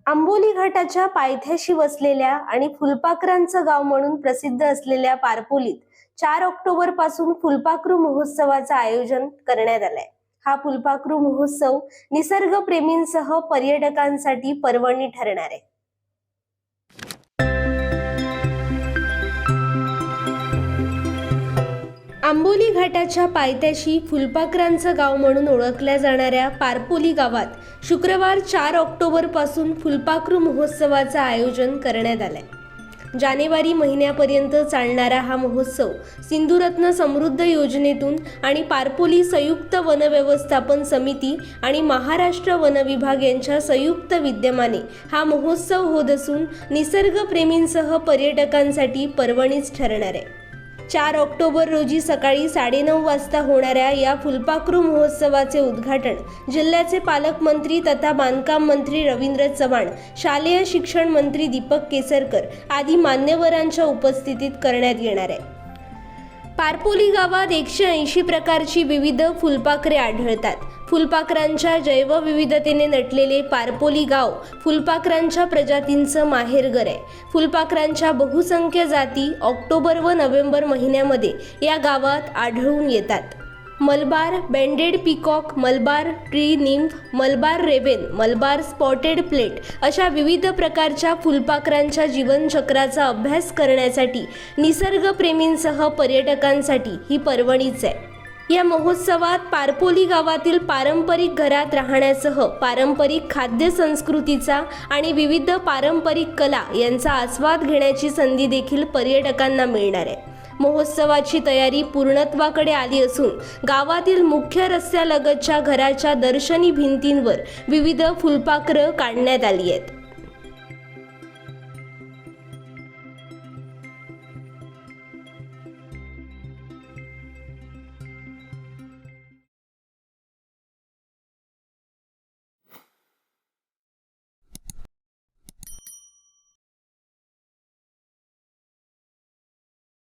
आंबोली घाटाच्या पायथ्याशी वसलेल्या आणि फुलपाखरांचं गाव म्हणून प्रसिद्ध असलेल्या पारपोलीत 4 ऑक्टोबर पासून फुलपाखरू महोत्सवाचं आयोजन करण्यात आलंय। हा फुलपाखरू महोत्सव निसर्ग प्रेमींसह पर्यटकांसाठी पर्वणी ठरणार आहे। आंबोली घाटाच्या पायथ्याशी फुलपाखरांचं गाव म्हणून ओळखल्या जाणाऱ्या पारपोली गावात शुक्रवार 4 ऑक्टोबर पासून फुलपाखरू महोत्सवाचं आयोजन करण्यात आलंय। जानेवारी महिन्यापर्यंत चालणारा हा महोत्सव सिंधुरत्न समृद्ध योजनेतून आणि पारपोली संयुक्त वन व्यवस्थापन समिती आणि महाराष्ट्र वन विभाग यांच्या संयुक्त विद्यमाने हा महोत्सव होत असून निसर्ग प्रेमींसह पर्यटकांसाठी पर्वणीच ठरणार आहे। 4 ऑक्टोबर रोजी सकाळी 9:30 वाजता होणाऱ्या या फुलपाखरू महोत्सवाचे उद्घाटन जिल्ह्याचे पालकमंत्री तथा बांधकाम मंत्री रवींद्र चव्हाण, शालेय शिक्षण मंत्री दीपक केसरकर आदी मान्यवरांच्या उपस्थितीत करण्यात येणार आहे। पारपोली गावात 180 प्रकारची विविध फुलपाखरे आढळतात। फुलपाखरांच्या जैवविविधतेने नटलेले पारपोली गाव फुलपाखरांच्या प्रजातींचं माहेरघर आहे। फुलपाखरांच्या बहुसंख्य जाती ऑक्टोबर व नोव्हेंबर महिन्यामध्ये या गावात आढळून येतात। Malabar banded peacock, Malabar tree nymph, Malabar raven, Malabar spotted plate अशा विविध प्रकारच्या फुलपाखरांच्या जीवनचक्राचा अभ्यास करण्यासाठी निसर्गप्रेमींसह पर्यटकांसाठी ही पर्वणीच आहे। या महोत्सवात पारपोली गावातील पारंपरिक घरात राहण्यासह पारंपरिक खाद्य संस्कृतीचा आणि विविध पारंपरिक कला यांचा आस्वाद घेण्याची संधी देखील पर्यटकांना मिळणार आहे। महोत्सवाची तयारी पूर्णत्वाकडे आली असून गावातील मुख्य रस्त्यालगतच्या घराच्या दर्शनी भिंतींवर विविध फुलपाखरं काढण्यात आली आहेत।